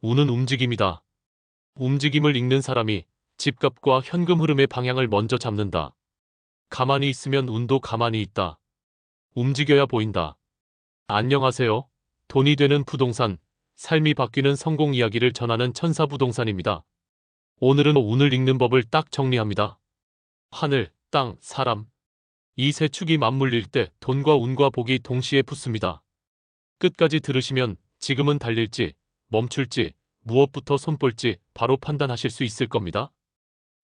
운은 움직임이다. 움직임을 읽는 사람이 집값과 현금 흐름의 방향을 먼저 잡는다. 가만히 있으면 운도 가만히 있다. 움직여야 보인다. 안녕하세요. 돈이 되는 부동산, 삶이 바뀌는 성공 이야기를 전하는 천사부동산입니다. 오늘은 운을 읽는 법을 딱 정리합니다. 하늘, 땅, 사람. 이 세 축이 맞물릴 때 돈과 운과 복이 동시에 붙습니다. 끝까지 들으시면 지금은 달릴지, 멈출지, 무엇부터 손볼지 바로 판단하실 수 있을 겁니다.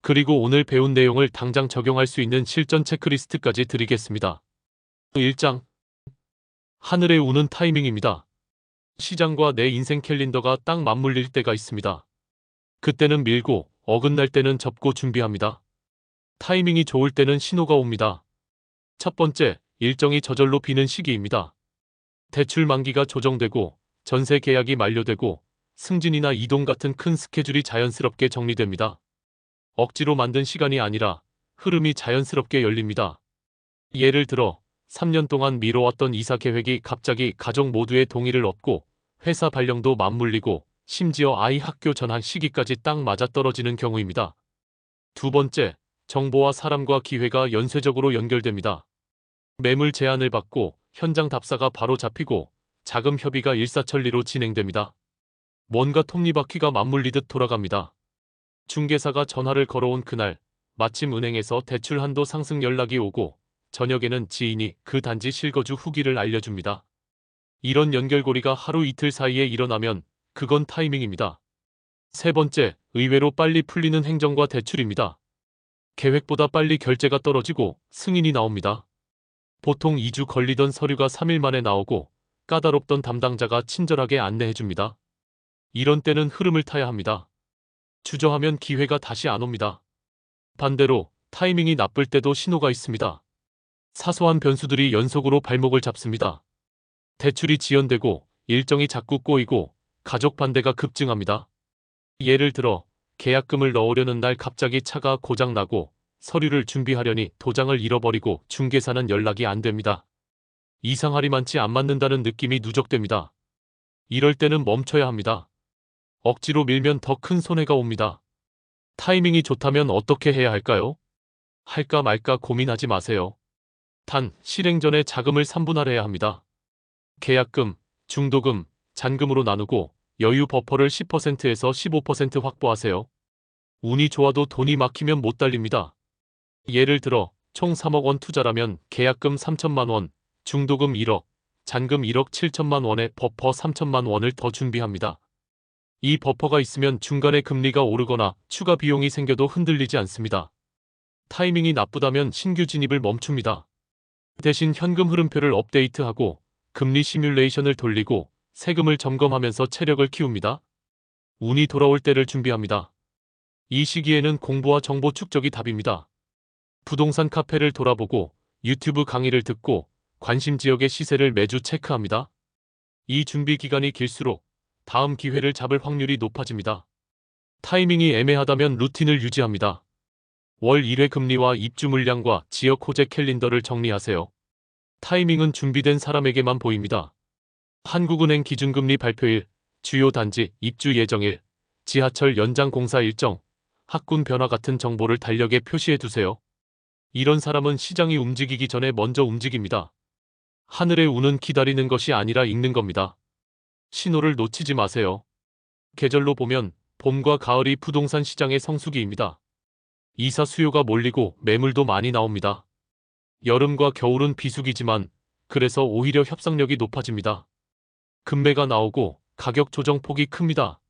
그리고 오늘 배운 내용을 당장 적용할 수 있는 실전 체크리스트까지 드리겠습니다. 1장. 하늘의 운은 타이밍입니다. 시장과 내 인생 캘린더가 딱 맞물릴 때가 있습니다. 그때는 밀고, 어긋날 때는 접고 준비합니다. 타이밍이 좋을 때는 신호가 옵니다. 첫 번째, 일정이 저절로 비는 시기입니다. 대출 만기가 조정되고, 전세 계약이 만료되고, 승진이나 이동 같은 큰 스케줄이 자연스럽게 정리됩니다. 억지로 만든 시간이 아니라 흐름이 자연스럽게 열립니다. 예를 들어 3년 동안 미뤄왔던 이사 계획이 갑자기 가족 모두의 동의를 얻고 회사 발령도 맞물리고 심지어 아이 학교 전환 시기까지 딱 맞아떨어지는 경우입니다. 두 번째, 정보와 사람과 기회가 연쇄적으로 연결됩니다. 매물 제안을 받고 현장 답사가 바로 잡히고 자금 협의가 일사천리로 진행됩니다. 뭔가 톱니바퀴가 맞물리듯 돌아갑니다. 중개사가 전화를 걸어온 그날, 마침 은행에서 대출 한도 상승 연락이 오고 저녁에는 지인이 그 단지 실거주 후기를 알려줍니다. 이런 연결고리가 하루 이틀 사이에 일어나면 그건 타이밍입니다. 세 번째, 의외로 빨리 풀리는 행정과 대출입니다. 계획보다 빨리 결제가 떨어지고 승인이 나옵니다. 보통 2주 걸리던 서류가 3일 만에 나오고 까다롭던 담당자가 친절하게 안내해줍니다. 이런 때는 흐름을 타야 합니다. 주저하면 기회가 다시 안 옵니다. 반대로 타이밍이 나쁠 때도 신호가 있습니다. 사소한 변수들이 연속으로 발목을 잡습니다. 대출이 지연되고 일정이 자꾸 꼬이고 가족 반대가 급증합니다. 예를 들어 계약금을 넣으려는 날 갑자기 차가 고장나고 서류를 준비하려니 도장을 잃어버리고 중개사는 연락이 안 됩니다. 이상하리만치 안 맞는다는 느낌이 누적됩니다. 이럴 때는 멈춰야 합니다. 억지로 밀면 더 큰 손해가 옵니다. 타이밍이 좋다면 어떻게 해야 할까요? 할까 말까 고민하지 마세요. 단, 실행 전에 자금을 3분할해야 합니다. 계약금, 중도금, 잔금으로 나누고 여유 버퍼를 10%에서 15% 확보하세요. 운이 좋아도 돈이 막히면 못 달립니다. 예를 들어 총 3억 원 투자라면 계약금 3천만 원, 중도금 1억, 잔금 1억 7천만 원에 버퍼 3천만 원을 더 준비합니다. 이 버퍼가 있으면 중간에 금리가 오르거나 추가 비용이 생겨도 흔들리지 않습니다. 타이밍이 나쁘다면 신규 진입을 멈춥니다. 대신 현금 흐름표를 업데이트하고 금리 시뮬레이션을 돌리고 세금을 점검하면서 체력을 키웁니다. 운이 돌아올 때를 준비합니다. 이 시기에는 공부와 정보 축적이 답입니다. 부동산 카페를 돌아보고 유튜브 강의를 듣고 관심 지역의 시세를 매주 체크합니다. 이 준비 기간이 길수록 다음 기회를 잡을 확률이 높아집니다. 타이밍이 애매하다면 루틴을 유지합니다. 월 1회 금리와 입주 물량과 지역 호재 캘린더를 정리하세요. 타이밍은 준비된 사람에게만 보입니다. 한국은행 기준금리 발표일, 주요 단지 입주 예정일, 지하철 연장 공사 일정, 학군 변화 같은 정보를 달력에 표시해두세요. 이런 사람은 시장이 움직이기 전에 먼저 움직입니다. 하늘의 운은 기다리는 것이 아니라 읽는 겁니다. 신호를 놓치지 마세요. 계절로 보면 봄과 가을이 부동산 시장의 성수기입니다. 이사 수요가 몰리고 매물도 많이 나옵니다. 여름과 겨울은 비수기지만 그래서 오히려 협상력이 높아집니다. 금매가 나오고 가격 조정 폭이 큽니다.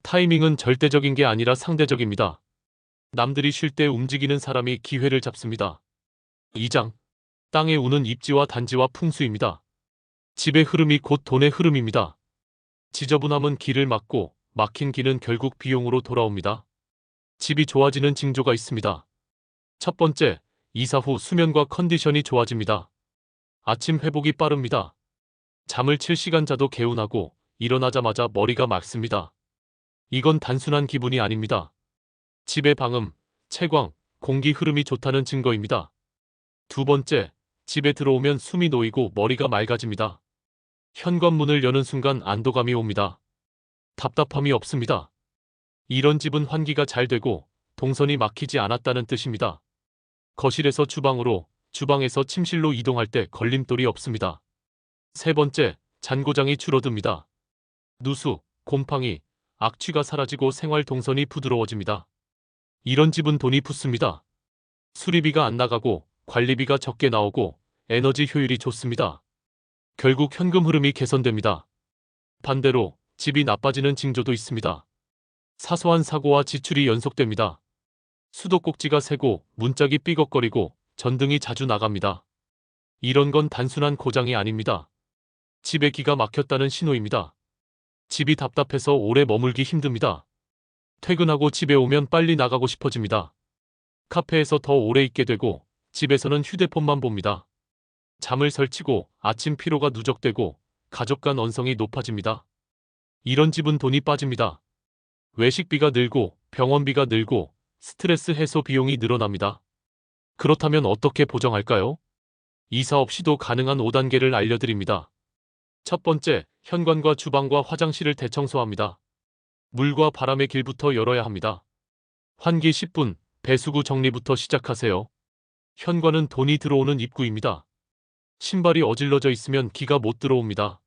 타이밍은 절대적인 게 아니라 상대적입니다. 남들이 쉴 때 움직이는 사람이 기회를 잡습니다. 2장. 땅의 운은 입지와 단지와 풍수입니다. 집의 흐름이 곧 돈의 흐름입니다. 지저분함은 길을 막고 막힌 길은 결국 비용으로 돌아옵니다. 집이 좋아지는 징조가 있습니다. 첫 번째, 이사 후 수면과 컨디션이 좋아집니다. 아침 회복이 빠릅니다. 잠을 7시간 자도 개운하고 일어나자마자 머리가 맑습니다. 이건 단순한 기분이 아닙니다. 집의 방음, 채광, 공기 흐름이 좋다는 증거입니다. 두 번째, 집에 들어오면 숨이 놓이고 머리가 맑아집니다. 현관문을 여는 순간 안도감이 옵니다. 답답함이 없습니다. 이런 집은 환기가 잘 되고 동선이 막히지 않았다는 뜻입니다. 거실에서 주방으로, 주방에서 침실로 이동할 때 걸림돌이 없습니다. 세 번째, 잔고장이 줄어듭니다. 누수, 곰팡이, 악취가 사라지고 생활 동선이 부드러워집니다. 이런 집은 돈이 붙습니다. 수리비가 안 나가고 관리비가 적게 나오고 에너지 효율이 좋습니다. 결국 현금 흐름이 개선됩니다. 반대로 집이 나빠지는 징조도 있습니다. 사소한 사고와 지출이 연속됩니다. 수도꼭지가 새고 문짝이 삐걱거리고 전등이 자주 나갑니다. 이런 건 단순한 고장이 아닙니다. 집에 기가 막혔다는 신호입니다. 집이 답답해서 오래 머물기 힘듭니다. 퇴근하고 집에 오면 빨리 나가고 싶어집니다. 카페에서 더 오래 있게 되고 집에서는 휴대폰만 봅니다. 잠을 설치고 아침 피로가 누적되고 가족 간 언성이 높아집니다. 이런 집은 돈이 빠집니다. 외식비가 늘고 병원비가 늘고 스트레스 해소 비용이 늘어납니다. 그렇다면 어떻게 보정할까요? 이사 없이도 가능한 5단계를 알려드립니다. 첫 번째, 현관과 주방과 화장실을 대청소합니다. 물과 바람의 길부터 열어야 합니다. 환기 10분, 배수구 정리부터 시작하세요. 현관은 돈이 들어오는 입구입니다. 신발이 어질러져 있으면 기가 못 들어옵니다.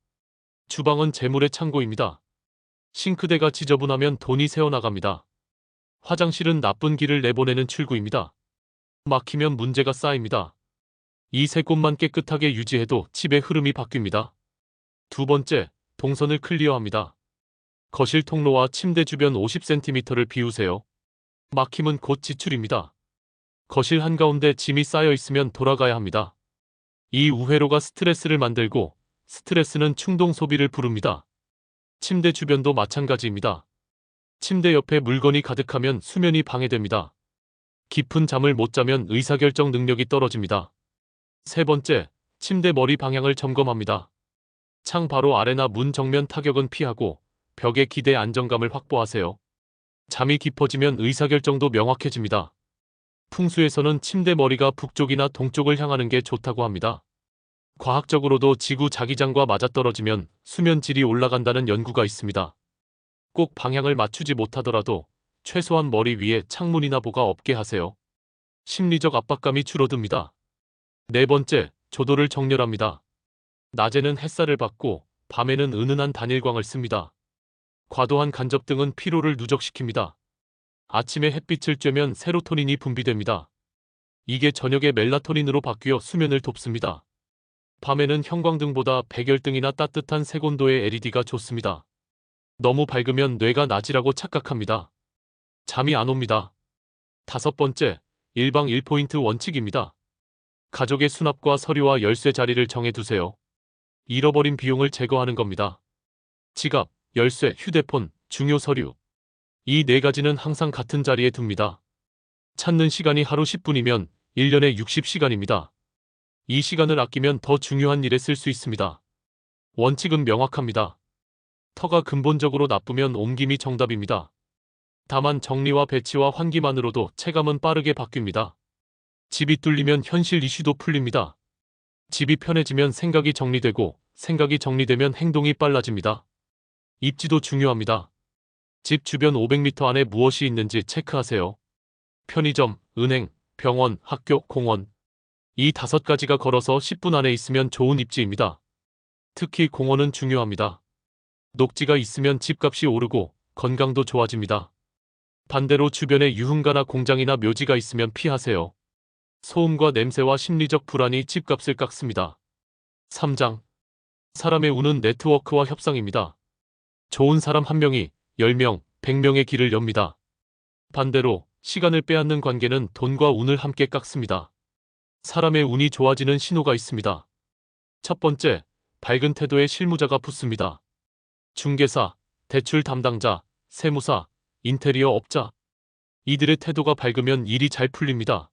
주방은 재물의 창고입니다. 싱크대가 지저분하면 돈이 새어나갑니다. 화장실은 나쁜 기를 내보내는 출구입니다. 막히면 문제가 쌓입니다. 이 세 곳만 깨끗하게 유지해도 집의 흐름이 바뀝니다. 두 번째, 동선을 클리어합니다. 거실 통로와 침대 주변 50cm를 비우세요. 막힘은 곧 지출입니다. 거실 한가운데 짐이 쌓여 있으면 돌아가야 합니다. 이 우회로가 스트레스를 만들고 스트레스는 충동 소비를 부릅니다. 침대 주변도 마찬가지입니다. 침대 옆에 물건이 가득하면 수면이 방해됩니다. 깊은 잠을 못 자면 의사결정 능력이 떨어집니다. 세 번째, 침대 머리 방향을 점검합니다. 창 바로 아래나 문 정면 타격은 피하고 벽에 기대 안정감을 확보하세요. 잠이 깊어지면 의사결정도 명확해집니다. 풍수에서는 침대 머리가 북쪽이나 동쪽을 향하는 게 좋다고 합니다. 과학적으로도 지구 자기장과 맞아떨어지면 수면 질이 올라간다는 연구가 있습니다. 꼭 방향을 맞추지 못하더라도 최소한 머리 위에 창문이나 보가 없게 하세요. 심리적 압박감이 줄어듭니다. 네 번째, 조도를 정렬합니다. 낮에는 햇살을 받고 밤에는 은은한 단일광을 씁니다. 과도한 간접 등은 피로를 누적시킵니다. 아침에 햇빛을 쬐면 세로토닌이 분비됩니다. 이게 저녁에 멜라토닌으로 바뀌어 수면을 돕습니다. 밤에는 형광등보다 백열등이나 따뜻한 색온도의 LED가 좋습니다. 너무 밝으면 뇌가 낮이라고 착각합니다. 잠이 안 옵니다. 다섯 번째, 일방 1포인트 원칙입니다. 가족의 수납과 서류와 열쇠 자리를 정해두세요. 잃어버린 비용을 제거하는 겁니다. 지갑, 열쇠, 휴대폰, 중요 서류. 이 네 가지는 항상 같은 자리에 둡니다. 찾는 시간이 하루 10분이면 1년에 60시간입니다. 이 시간을 아끼면 더 중요한 일에 쓸 수 있습니다. 원칙은 명확합니다. 터가 근본적으로 나쁘면 옮김이 정답입니다. 다만 정리와 배치와 환기만으로도 체감은 빠르게 바뀝니다. 집이 뚫리면 현실 이슈도 풀립니다. 집이 편해지면 생각이 정리되고 생각이 정리되면 행동이 빨라집니다. 입지도 중요합니다. 집 주변 500m 안에 무엇이 있는지 체크하세요. 편의점, 은행, 병원, 학교, 공원. 이 5가지가 걸어서 10분 안에 있으면 좋은 입지입니다. 특히 공원은 중요합니다. 녹지가 있으면 집값이 오르고 건강도 좋아집니다. 반대로 주변에 유흥가나 공장이나 묘지가 있으면 피하세요. 소음과 냄새와 심리적 불안이 집값을 깎습니다. 3장. 사람의 운은 네트워크와 협상입니다. 좋은 사람 1명이 10명, 100명의 길을 엽니다. 반대로 시간을 빼앗는 관계는 돈과 운을 함께 깎습니다. 사람의 운이 좋아지는 신호가 있습니다. 첫 번째, 밝은 태도에 실무자가 붙습니다. 중개사, 대출 담당자, 세무사, 인테리어 업자. 이들의 태도가 밝으면 일이 잘 풀립니다.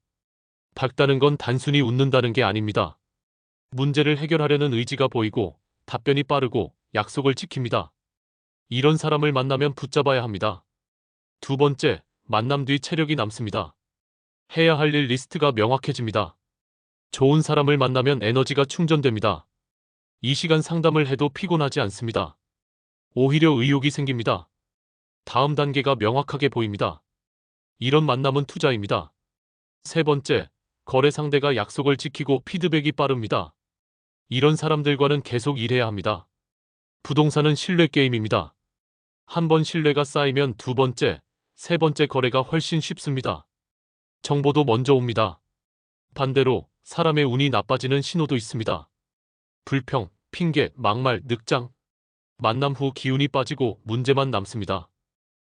밝다는 건 단순히 웃는다는 게 아닙니다. 문제를 해결하려는 의지가 보이고 답변이 빠르고 약속을 지킵니다. 이런 사람을 만나면 붙잡아야 합니다. 두 번째, 만남 뒤 체력이 남습니다. 해야 할 일 리스트가 명확해집니다. 좋은 사람을 만나면 에너지가 충전됩니다. 이 시간 상담을 해도 피곤하지 않습니다. 오히려 의욕이 생깁니다. 다음 단계가 명확하게 보입니다. 이런 만남은 투자입니다. 세 번째, 거래 상대가 약속을 지키고 피드백이 빠릅니다. 이런 사람들과는 계속 일해야 합니다. 부동산은 신뢰 게임입니다. 한 번 신뢰가 쌓이면 두 번째, 세 번째 거래가 훨씬 쉽습니다. 정보도 먼저 옵니다. 반대로 사람의 운이 나빠지는 신호도 있습니다. 불평, 핑계, 막말, 늑장. 만남 후 기운이 빠지고 문제만 남습니다.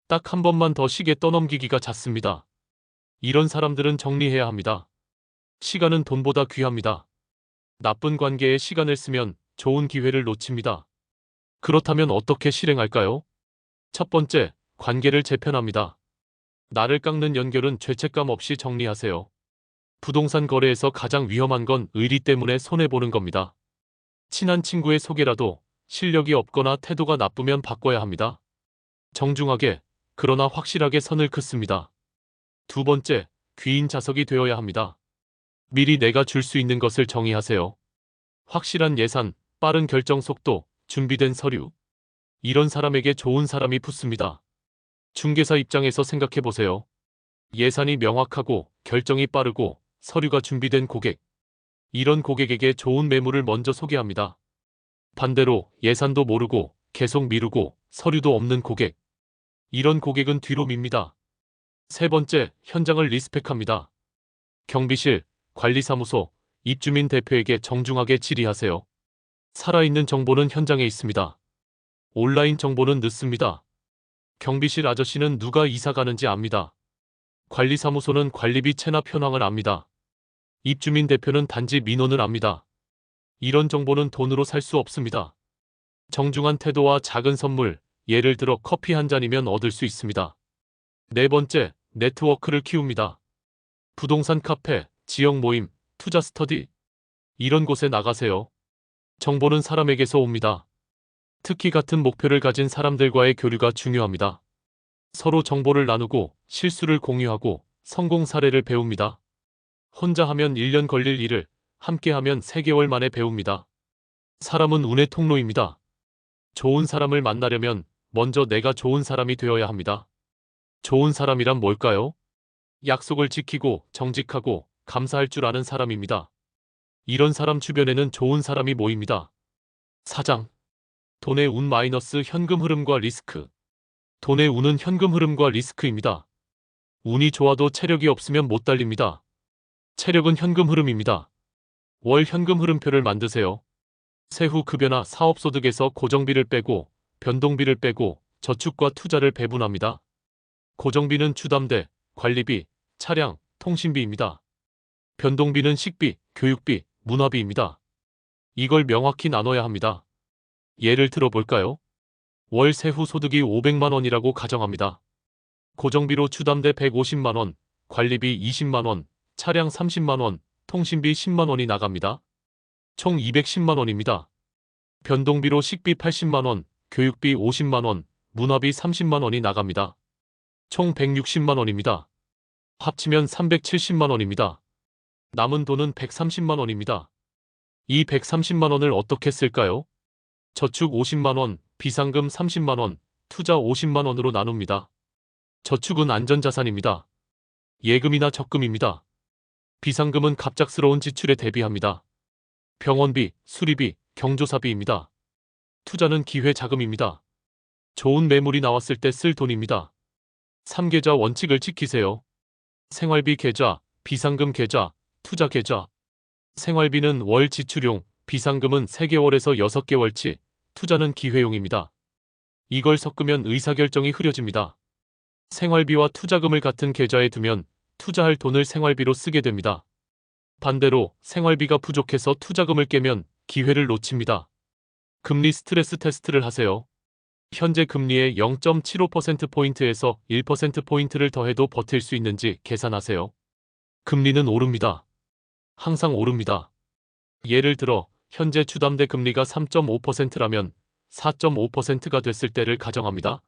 딱 한 번만 더 시계 떠넘기기가 잦습니다. 이런 사람들은 정리해야 합니다. 시간은 돈보다 귀합니다. 나쁜 관계에 시간을 쓰면 좋은 기회를 놓칩니다. 그렇다면 어떻게 실행할까요? 첫 번째, 관계를 재편합니다. 나를 깎는 연결은 죄책감 없이 정리하세요. 부동산 거래에서 가장 위험한 건 의리 때문에 손해보는 겁니다. 친한 친구의 소개라도 실력이 없거나 태도가 나쁘면 바꿔야 합니다. 정중하게, 그러나 확실하게 선을 긋습니다. 두 번째, 귀인 자석이 되어야 합니다. 미리 내가 줄 수 있는 것을 정의하세요. 확실한 예산, 빠른 결정 속도, 준비된 서류. 이런 사람에게 좋은 사람이 붙습니다. 중개사 입장에서 생각해 보세요. 예산이 명확하고 결정이 빠르고 서류가 준비된 고객. 이런 고객에게 좋은 매물을 먼저 소개합니다. 반대로 예산도 모르고 계속 미루고 서류도 없는 고객. 이런 고객은 뒤로 밉니다. 세 번째, 현장을 리스펙합니다. 경비실, 관리사무소, 입주민 대표에게 정중하게 질의하세요. 살아있는 정보는 현장에 있습니다. 온라인 정보는 늦습니다. 경비실 아저씨는 누가 이사 가는지 압니다. 관리사무소는 관리비 체납 현황을 압니다. 입주민 대표는 단지 민원을 압니다. 이런 정보는 돈으로 살 수 없습니다. 정중한 태도와 작은 선물, 예를 들어 커피 한 잔이면 얻을 수 있습니다. 네 번째, 네트워크를 키웁니다. 부동산 카페, 지역 모임, 투자 스터디. 이런 곳에 나가세요. 정보는 사람에게서 옵니다. 특히 같은 목표를 가진 사람들과의 교류가 중요합니다. 서로 정보를 나누고 실수를 공유하고 성공 사례를 배웁니다. 혼자 하면 1년 걸릴 일을 함께 하면 3개월 만에 배웁니다. 사람은 운의 통로입니다. 좋은 사람을 만나려면 먼저 내가 좋은 사람이 되어야 합니다. 좋은 사람이란 뭘까요? 약속을 지키고 정직하고 감사할 줄 아는 사람입니다. 이런 사람 주변에는 좋은 사람이 모입니다. 4장. 돈의 운 마이너스 현금 흐름과 리스크. 돈의 운은 현금 흐름과 리스크입니다. 운이 좋아도 체력이 없으면 못 달립니다. 체력은 현금 흐름입니다. 월 현금 흐름표를 만드세요. 세후 급여나 사업소득에서 고정비를 빼고 변동비를 빼고 저축과 투자를 배분합니다. 고정비는 주담대, 관리비, 차량, 통신비입니다. 변동비는 식비, 교육비, 문화비입니다. 이걸 명확히 나눠야 합니다. 예를 들어 볼까요? 월 세후 소득이 500만 원이라고 가정합니다. 고정비로 주담대 150만 원, 관리비 20만 원, 차량 30만 원, 통신비 10만 원이 나갑니다. 총 210만 원입니다. 변동비로 식비 80만 원, 교육비 50만 원, 문화비 30만 원이 나갑니다. 총 160만 원입니다. 합치면 370만 원입니다. 남은 돈은 130만 원입니다. 이 130만 원을 어떻게 쓸까요? 저축 50만 원, 비상금 30만 원, 투자 50만 원으로 나눕니다. 저축은 안전자산입니다. 예금이나 적금입니다. 비상금은 갑작스러운 지출에 대비합니다. 병원비, 수리비, 경조사비입니다. 투자는 기회 자금입니다. 좋은 매물이 나왔을 때 쓸 돈입니다. 3계좌 원칙을 지키세요. 생활비 계좌, 비상금 계좌, 투자 계좌. 생활비는 월 지출용, 비상금은 3개월에서 6개월치, 투자는 기회용입니다. 이걸 섞으면 의사결정이 흐려집니다. 생활비와 투자금을 같은 계좌에 두면 투자할 돈을 생활비로 쓰게 됩니다. 반대로 생활비가 부족해서 투자금을 깨면 기회를 놓칩니다. 금리 스트레스 테스트를 하세요. 현재 금리의 0.75%포인트에서 1%포인트를 더해도 버틸 수 있는지 계산하세요. 금리는 오릅니다. 항상 오릅니다. 예를 들어 현재 주담대 금리가 3.5%라면 4.5%가 됐을 때를 가정합니다.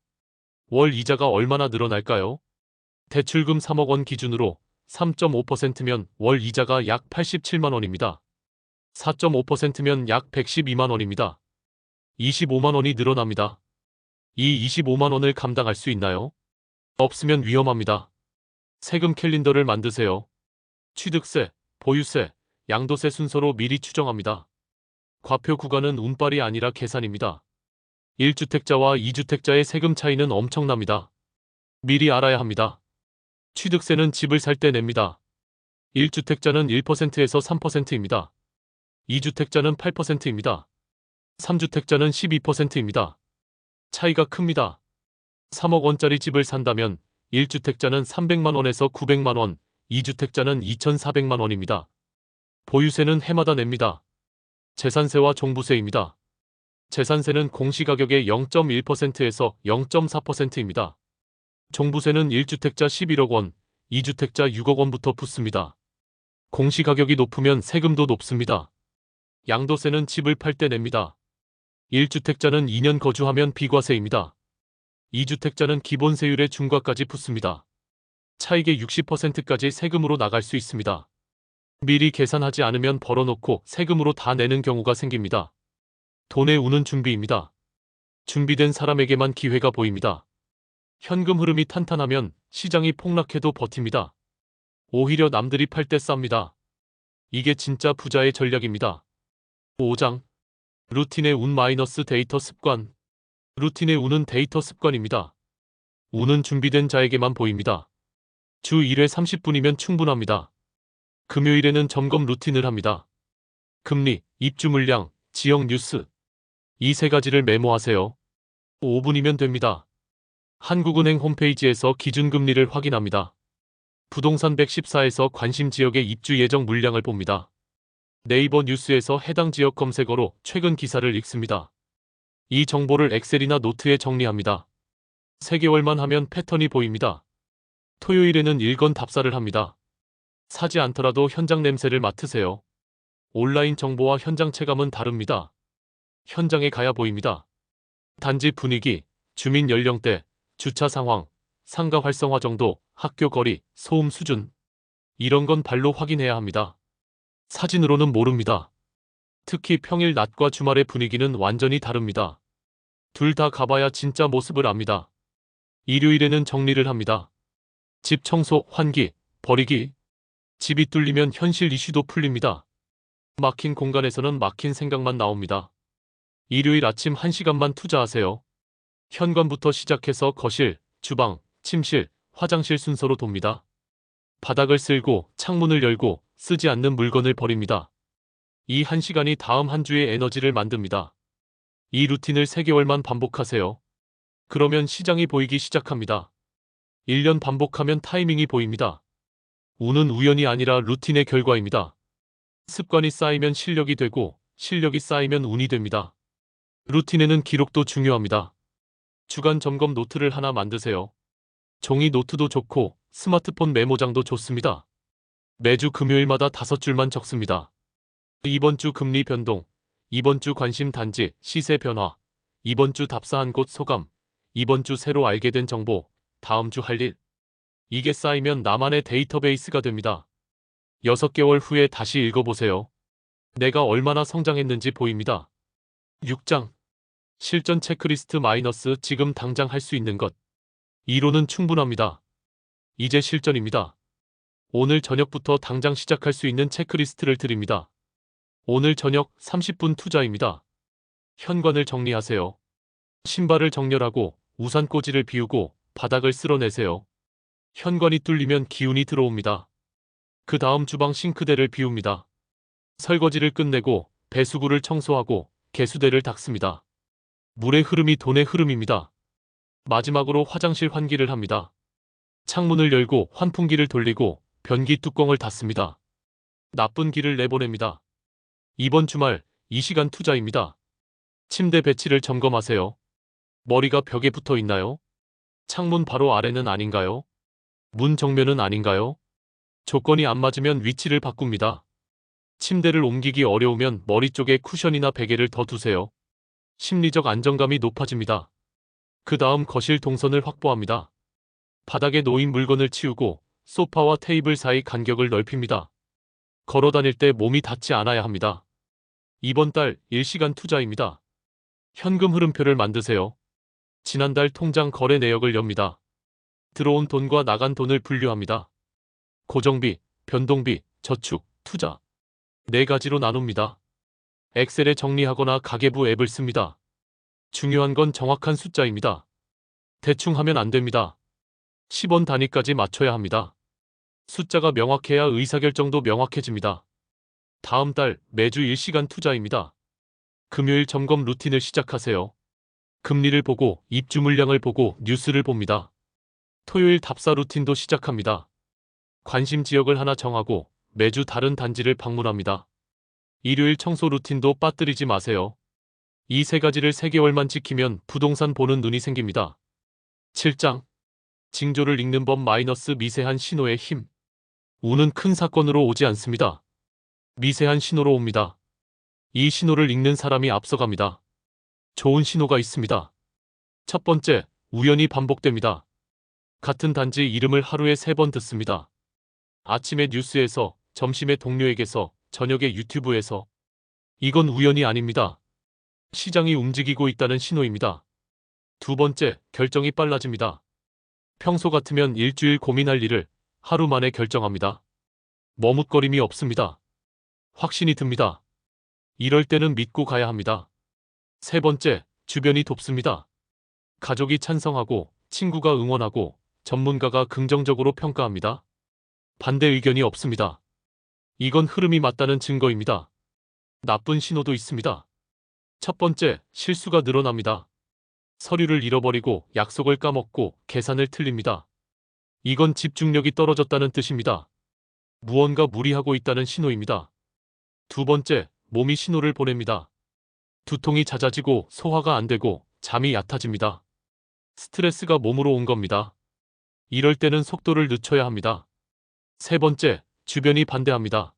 월 이자가 얼마나 늘어날까요? 대출금 3억 원 기준으로 3.5%면 월 이자가 약 87만 원입니다. 4.5%면 약 112만 원입니다. 25만 원이 늘어납니다. 이 25만 원을 감당할 수 있나요? 없으면 위험합니다. 세금 캘린더를 만드세요. 취득세, 보유세, 양도세 순서로 미리 추정합니다. 과표 구간은 운빨이 아니라 계산입니다. 1주택자와 2주택자의 세금 차이는 엄청납니다. 미리 알아야 합니다. 취득세는 집을 살 때 냅니다. 1주택자는 1%에서 3%입니다. 2주택자는 8%입니다. 3주택자는 12%입니다. 차이가 큽니다. 3억 원짜리 집을 산다면 1주택자는 300만 원에서 900만 원, 2주택자는 2,400만 원입니다. 보유세는 해마다 냅니다. 재산세와 종부세입니다. 재산세는 공시가격의 0.1%에서 0.4%입니다. 종부세는 1주택자 11억 원, 2주택자 6억 원부터 붙습니다. 공시가격이 높으면 세금도 높습니다. 양도세는 집을 팔 때 냅니다. 1주택자는 2년 거주하면 비과세입니다. 2주택자는 기본세율의 중과까지 붙습니다. 차익의 60%까지 세금으로 나갈 수 있습니다. 미리 계산하지 않으면 벌어놓고 세금으로 다 내는 경우가 생깁니다. 돈의 운은 준비입니다. 준비된 사람에게만 기회가 보입니다. 현금 흐름이 탄탄하면 시장이 폭락해도 버팁니다. 오히려 남들이 팔 때 쌉니다. 이게 진짜 부자의 전략입니다. 5장 루틴의 운 마이너스 데이터 습관. 루틴의 운은 데이터 습관입니다. 운은 준비된 자에게만 보입니다. 주 1회 30분이면 충분합니다. 금요일에는 점검 루틴을 합니다. 금리, 입주 물량, 지역 뉴스. 이 세 가지를 메모하세요. 5분이면 됩니다. 한국은행 홈페이지에서 기준금리를 확인합니다. 부동산 114에서 관심 지역의 입주 예정 물량을 봅니다. 네이버 뉴스에서 해당 지역 검색어로 최근 기사를 읽습니다. 이 정보를 엑셀이나 노트에 정리합니다. 3개월만 하면 패턴이 보입니다. 토요일에는 일건 답사를 합니다. 사지 않더라도 현장 냄새를 맡으세요. 온라인 정보와 현장 체감은 다릅니다. 현장에 가야 보입니다. 단지 분위기, 주민 연령대, 주차 상황, 상가 활성화 정도, 학교 거리, 소음 수준. 이런 건 발로 확인해야 합니다. 사진으로는 모릅니다. 특히 평일 낮과 주말의 분위기는 완전히 다릅니다. 둘 다 가봐야 진짜 모습을 압니다. 일요일에는 정리를 합니다. 집 청소, 환기, 버리기. 집이 뚫리면 현실 이슈도 풀립니다. 막힌 공간에서는 막힌 생각만 나옵니다. 일요일 아침 1시간만 투자하세요. 현관부터 시작해서 거실, 주방, 침실, 화장실 순서로 돕니다. 바닥을 쓸고 창문을 열고 쓰지 않는 물건을 버립니다. 이 1시간이 다음 한 주의 에너지를 만듭니다. 이 루틴을 3개월만 반복하세요. 그러면 시장이 보이기 시작합니다. 1년 반복하면 타이밍이 보입니다. 운은 우연이 아니라 루틴의 결과입니다. 습관이 쌓이면 실력이 되고 실력이 쌓이면 운이 됩니다. 루틴에는 기록도 중요합니다. 주간 점검 노트를 하나 만드세요. 종이 노트도 좋고 스마트폰 메모장도 좋습니다. 매주 금요일마다 5줄만 적습니다. 이번 주 금리 변동, 이번 주 관심 단지, 시세 변화, 이번 주 답사한 곳 소감, 이번 주 새로 알게 된 정보, 다음 주 할 일. 이게 쌓이면 나만의 데이터베이스가 됩니다. 6개월 후에 다시 읽어보세요. 내가 얼마나 성장했는지 보입니다. 6장 실전 체크리스트 마이너스 지금 당장 할 수 있는 것. 이론은 충분합니다. 이제 실전입니다. 오늘 저녁부터 당장 시작할 수 있는 체크리스트를 드립니다. 오늘 저녁 30분 투자입니다. 현관을 정리하세요. 신발을 정렬하고 우산 꽂이를 비우고 바닥을 쓸어내세요. 현관이 뚫리면 기운이 들어옵니다. 그 다음 주방 싱크대를 비웁니다. 설거지를 끝내고 배수구를 청소하고 개수대를 닦습니다. 물의 흐름이 돈의 흐름입니다. 마지막으로 화장실 환기를 합니다. 창문을 열고 환풍기를 돌리고 변기 뚜껑을 닫습니다. 나쁜 기를 내보냅니다. 이번 주말 이 시간 투자입니다. 침대 배치를 점검하세요. 머리가 벽에 붙어 있나요? 창문 바로 아래는 아닌가요? 문 정면은 아닌가요? 조건이 안 맞으면 위치를 바꿉니다. 침대를 옮기기 어려우면 머리 쪽에 쿠션이나 베개를 더 두세요. 심리적 안정감이 높아집니다. 그 다음 거실 동선을 확보합니다. 바닥에 놓인 물건을 치우고 소파와 테이블 사이 간격을 넓힙니다. 걸어 다닐 때 몸이 닿지 않아야 합니다. 이번 달 1시간 투자입니다. 현금 흐름표를 만드세요. 지난달 통장 거래 내역을 엽니다. 들어온 돈과 나간 돈을 분류합니다. 고정비, 변동비, 저축, 투자. 네 가지로 나눕니다. 엑셀에 정리하거나 가계부 앱을 씁니다. 중요한 건 정확한 숫자입니다. 대충 하면 안 됩니다. 10원 단위까지 맞춰야 합니다. 숫자가 명확해야 의사결정도 명확해집니다. 다음 달 매주 1시간 투자입니다. 금요일 점검 루틴을 시작하세요. 금리를 보고 입주 물량을 보고 뉴스를 봅니다. 토요일 답사 루틴도 시작합니다. 관심 지역을 하나 정하고 매주 다른 단지를 방문합니다. 일요일 청소 루틴도 빠뜨리지 마세요. 이 세 가지를 3개월만 지키면 부동산 보는 눈이 생깁니다. 7장. 징조를 읽는 법 마이너스 미세한 신호의 힘. 운은 큰 사건으로 오지 않습니다. 미세한 신호로 옵니다. 이 신호를 읽는 사람이 앞서갑니다. 좋은 신호가 있습니다. 첫 번째, 우연히 반복됩니다. 같은 단지 이름을 하루에 3번 듣습니다. 아침에 뉴스에서, 점심에 동료에게서, 저녁에 유튜브에서. 이건 우연이 아닙니다. 시장이 움직이고 있다는 신호입니다. 두 번째, 결정이 빨라집니다. 평소 같으면 일주일 고민할 일을 하루 만에 결정합니다. 머뭇거림이 없습니다. 확신이 듭니다. 이럴 때는 믿고 가야 합니다. 세 번째, 주변이 돕습니다. 가족이 찬성하고, 친구가 응원하고, 전문가가 긍정적으로 평가합니다. 반대 의견이 없습니다. 이건 흐름이 맞다는 증거입니다. 나쁜 신호도 있습니다. 첫 번째, 실수가 늘어납니다. 서류를 잃어버리고 약속을 까먹고 계산을 틀립니다. 이건 집중력이 떨어졌다는 뜻입니다. 무언가 무리하고 있다는 신호입니다. 두 번째, 몸이 신호를 보냅니다. 두통이 잦아지고 소화가 안 되고 잠이 얕아집니다. 스트레스가 몸으로 온 겁니다. 이럴 때는 속도를 늦춰야 합니다. 세 번째, 주변이 반대합니다.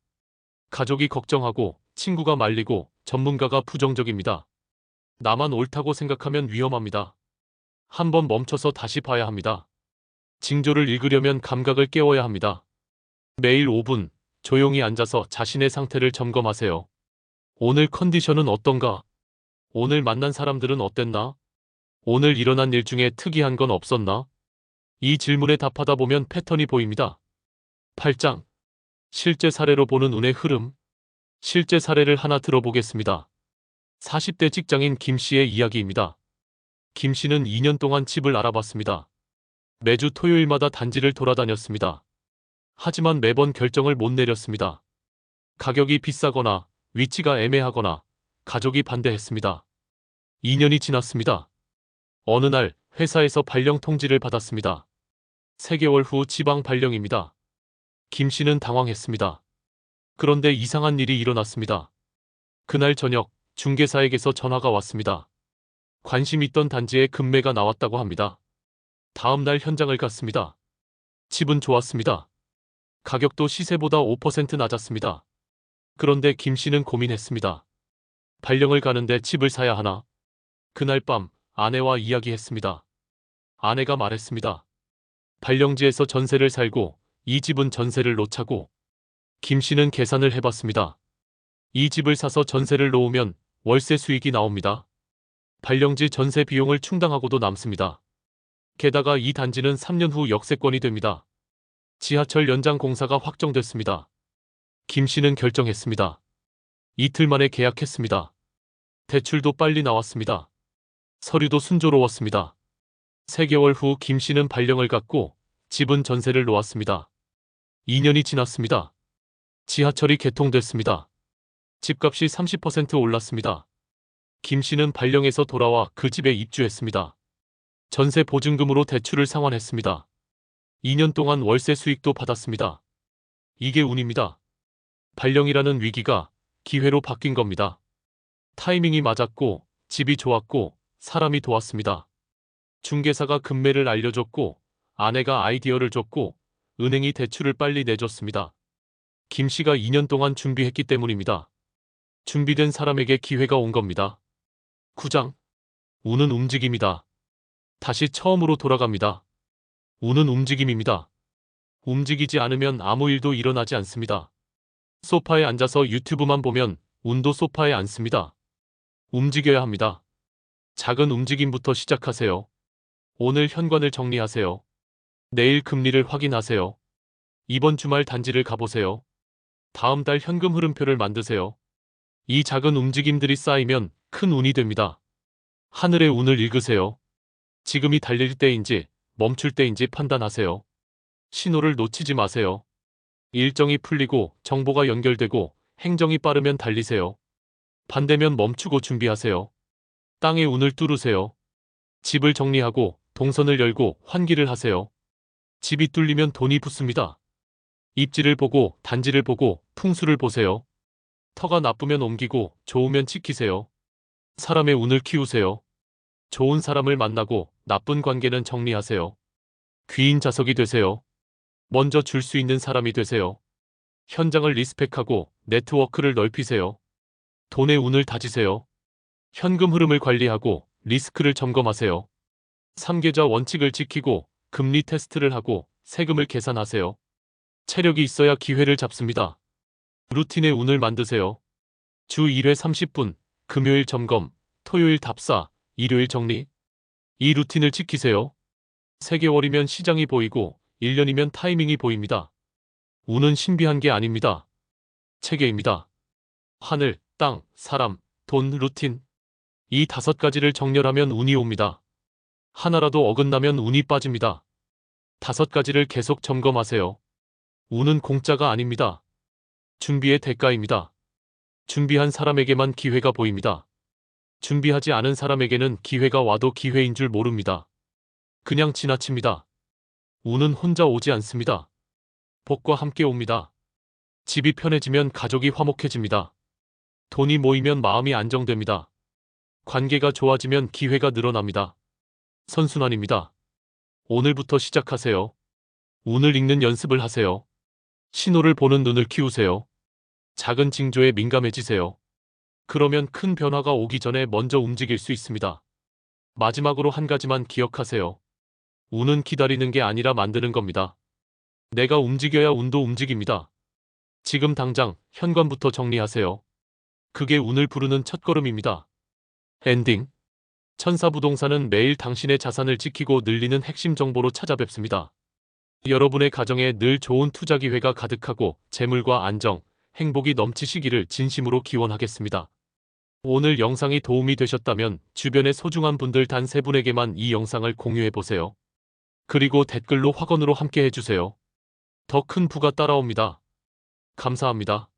가족이 걱정하고 친구가 말리고 전문가가 부정적입니다. 나만 옳다고 생각하면 위험합니다. 한번 멈춰서 다시 봐야 합니다. 징조를 읽으려면 감각을 깨워야 합니다. 매일 5분 조용히 앉아서 자신의 상태를 점검하세요. 오늘 컨디션은 어떤가? 오늘 만난 사람들은 어땠나? 오늘 일어난 일 중에 특이한 건 없었나? 이 질문에 답하다 보면 패턴이 보입니다. 8장. 실제 사례로 보는 운의 흐름. 실제 사례를 하나 들어보겠습니다. 40대 직장인 김 씨의 이야기입니다. 김 씨는 2년 동안 집을 알아봤습니다. 매주 토요일마다 단지를 돌아다녔습니다. 하지만 매번 결정을 못 내렸습니다. 가격이 비싸거나 위치가 애매하거나 가족이 반대했습니다. 2년이 지났습니다. 어느 날 회사에서 발령 통지를 받았습니다. 3개월 후 지방 발령입니다. 김 씨는 당황했습니다. 그런데 이상한 일이 일어났습니다. 그날 저녁 중개사에게서 전화가 왔습니다. 관심 있던 단지에 급매가 나왔다고 합니다. 다음 날 현장을 갔습니다. 집은 좋았습니다. 가격도 시세보다 5% 낮았습니다. 그런데 김 씨는 고민했습니다. 발령을 가는데 집을 사야 하나? 그날 밤 아내와 이야기했습니다. 아내가 말했습니다. 발령지에서 전세를 살고 이 집은 전세를 놓자고. 김 씨는 계산을 해봤습니다. 이 집을 사서 전세를 놓으면 월세 수익이 나옵니다. 발령지 전세 비용을 충당하고도 남습니다. 게다가 이 단지는 3년 후 역세권이 됩니다. 지하철 연장 공사가 확정됐습니다. 김 씨는 결정했습니다. 이틀 만에 계약했습니다. 대출도 빨리 나왔습니다. 서류도 순조로웠습니다. 3개월 후 김 씨는 발령을 갖고 집은 전세를 놓았습니다. 2년이 지났습니다. 지하철이 개통됐습니다. 집값이 30% 올랐습니다. 김 씨는 발령에서 돌아와 그 집에 입주했습니다. 전세 보증금으로 대출을 상환했습니다. 2년 동안 월세 수익도 받았습니다. 이게 운입니다. 발령이라는 위기가 기회로 바뀐 겁니다. 타이밍이 맞았고 집이 좋았고 사람이 도왔습니다. 중개사가 급매를 알려줬고 아내가 아이디어를 줬고 은행이 대출을 빨리 내줬습니다. 김 씨가 2년 동안 준비했기 때문입니다. 준비된 사람에게 기회가 온 겁니다. 9장. 운은 움직임이다. 다시 처음으로 돌아갑니다. 운은 움직임입니다. 움직이지 않으면 아무 일도 일어나지 않습니다. 소파에 앉아서 유튜브만 보면 운도 소파에 앉습니다. 움직여야 합니다. 작은 움직임부터 시작하세요. 오늘 현관을 정리하세요. 내일 금리를 확인하세요. 이번 주말 단지를 가보세요. 다음 달 현금 흐름표를 만드세요. 이 작은 움직임들이 쌓이면 큰 운이 됩니다. 하늘의 운을 읽으세요. 지금이 달릴 때인지 멈출 때인지 판단하세요. 신호를 놓치지 마세요. 일정이 풀리고 정보가 연결되고 행정이 빠르면 달리세요. 반대면 멈추고 준비하세요. 땅의 운을 뚫으세요. 집을 정리하고 동선을 열고 환기를 하세요. 집이 뚫리면 돈이 붙습니다. 입지를 보고 단지를 보고 풍수를 보세요. 터가 나쁘면 옮기고 좋으면 지키세요. 사람의 운을 키우세요. 좋은 사람을 만나고 나쁜 관계는 정리하세요. 귀인 자석이 되세요. 먼저 줄 수 있는 사람이 되세요. 현장을 리스펙하고 네트워크를 넓히세요. 돈의 운을 다지세요. 현금 흐름을 관리하고 리스크를 점검하세요. 3계좌 원칙을 지키고 금리 테스트를 하고 세금을 계산하세요. 체력이 있어야 기회를 잡습니다. 루틴의 운을 만드세요. 주 1회 30분, 금요일 점검, 토요일 답사, 일요일 정리. 이 루틴을 지키세요. 3개월이면 시장이 보이고 1년이면 타이밍이 보입니다. 운은 신비한 게 아닙니다. 체계입니다. 하늘, 땅, 사람, 돈, 루틴. 이 5가지를 정렬하면 운이 옵니다. 하나라도 어긋나면 운이 빠집니다. 5가지를 계속 점검하세요. 운은 공짜가 아닙니다. 준비의 대가입니다. 준비한 사람에게만 기회가 보입니다. 준비하지 않은 사람에게는 기회가 와도 기회인 줄 모릅니다. 그냥 지나칩니다. 운은 혼자 오지 않습니다. 복과 함께 옵니다. 집이 편해지면 가족이 화목해집니다. 돈이 모이면 마음이 안정됩니다. 관계가 좋아지면 기회가 늘어납니다. 선순환입니다. 오늘부터 시작하세요. 운을 읽는 연습을 하세요. 신호를 보는 눈을 키우세요. 작은 징조에 민감해지세요. 그러면 큰 변화가 오기 전에 먼저 움직일 수 있습니다. 마지막으로 한 가지만 기억하세요. 운은 기다리는 게 아니라 만드는 겁니다. 내가 움직여야 운도 움직입니다. 지금 당장 현관부터 정리하세요. 그게 운을 부르는 첫걸음입니다. 엔딩. 천사부동산은 매일 당신의 자산을 지키고 늘리는 핵심 정보로 찾아뵙습니다. 여러분의 가정에 늘 좋은 투자 기회가 가득하고 재물과 안정, 행복이 넘치시기를 진심으로 기원하겠습니다. 오늘 영상이 도움이 되셨다면 주변의 소중한 분들 단 3분에게만 이 영상을 공유해보세요. 그리고 댓글로 확언으로 함께 해주세요. 더 큰 부가 따라옵니다. 감사합니다.